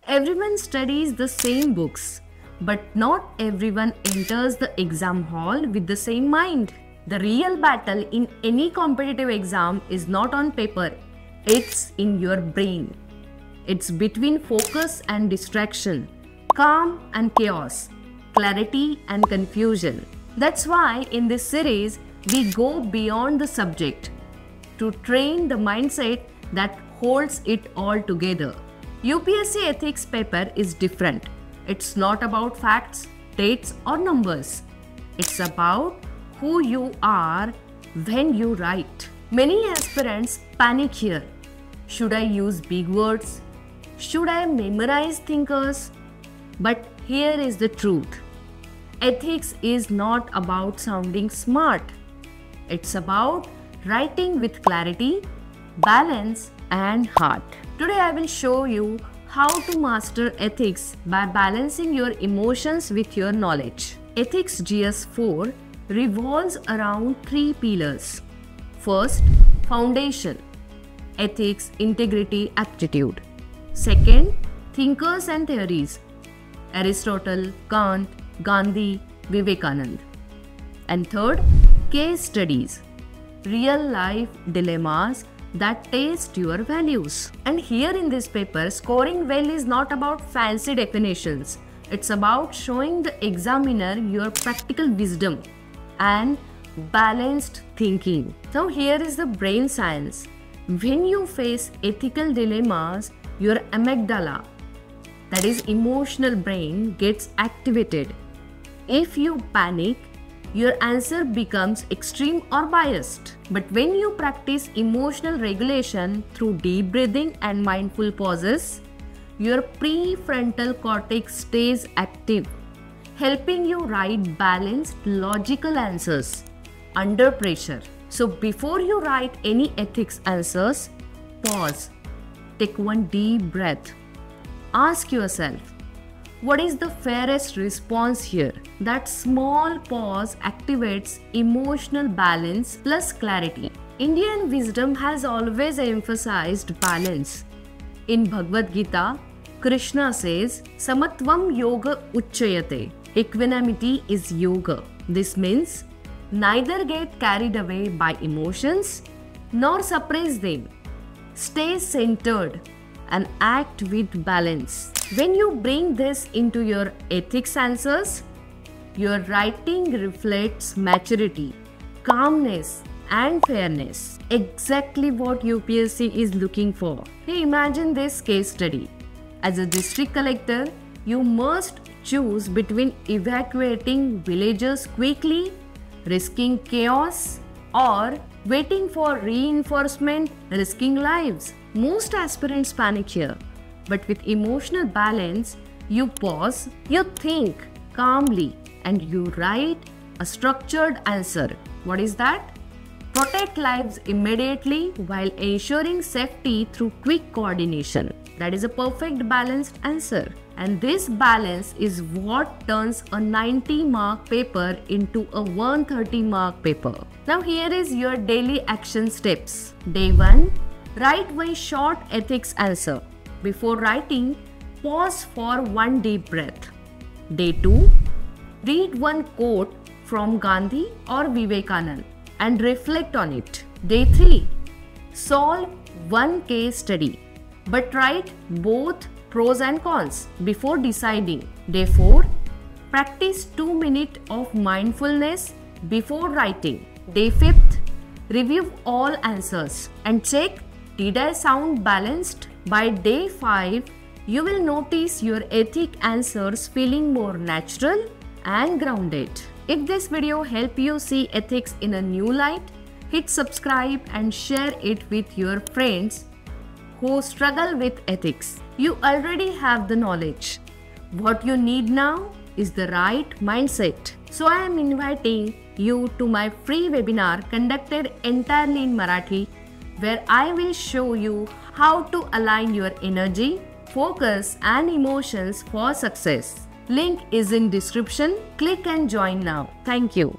Everyone studies the same books, but not everyone enters the exam hall with the same mind. The real battle in any competitive exam is not on paper, it's in your brain. It's between focus and distraction, calm and chaos, clarity and confusion. That's why in this series, we go beyond the subject to train the mindset that holds it all together. UPSC ethics paper is different. It's not about facts, dates or numbers. It's about who you are when you write. Many aspirants panic here. Should I use big words? Should I memorize thinkers? But here is the truth. Ethics is not about sounding smart. It's about writing with clarity, balance and heart. Today I will show you how to master ethics by balancing your emotions with your knowledge. Ethics GS4 revolves around 3 pillars. First, foundation, ethics, integrity, aptitude. Second, thinkers and theories, Aristotle, Kant, Gandhi, Vivekanand. And third, case studies, real life dilemmas that test your values. And here in this paper, scoring well is not about fancy definitions. It's about showing the examiner your practical wisdom and balanced thinking. Now here is the brain science. When you face ethical dilemmas, your amygdala, that is emotional brain, gets activated. If you panic, your answer becomes extreme or biased. But when you practice emotional regulation through deep breathing and mindful pauses, your prefrontal cortex stays active, helping you write balanced, logical answers under pressure. So before you write any ethics answers, pause, take one deep breath. Ask yourself, what is the fairest response here? That small pause activates emotional balance plus clarity. Indian wisdom has always emphasized balance. In Bhagavad Gita, Krishna says, Samatvam yoga uchyate. Equanimity is yoga. This means neither get carried away by emotions nor suppress them. Stay centered and act with balance. When you bring this into your ethics answers, your writing reflects maturity, calmness and fairness. Exactly what UPSC is looking for. Hey, imagine this case study. As a district collector, you must choose between evacuating villagers quickly, risking chaos, or waiting for reinforcement, risking lives. Most aspirants panic here, but with emotional balance, you pause, you think calmly, and you write a structured answer. What is that? Protect lives immediately while ensuring safety through quick coordination. That is a perfect balanced answer. And this balance is what turns a 90-mark paper into a 130-mark paper. Now here is your daily action steps. Day 1. Write one short ethics answer. Before writing, pause for one deep breath. Day 2. Read one quote from Gandhi or Vivekanand and reflect on it. Day 3. Solve one case study, but write both pros and cons before deciding. Day 4. Practice 2 minutes of mindfulness before writing. Day 5. Review all answers and check, did I sound balanced? By day 5, you will notice your ethic answers feeling more natural and grounded. If this video helped you see ethics in a new light, hit subscribe and share it with your friends who struggle with ethics. You already have the knowledge. What you need now is the right mindset. So I am inviting you to my free webinar conducted entirely in Marathi, where I will show you how to align your energy, focus and emotions for success. Link is in description. Click and join now. Thank you.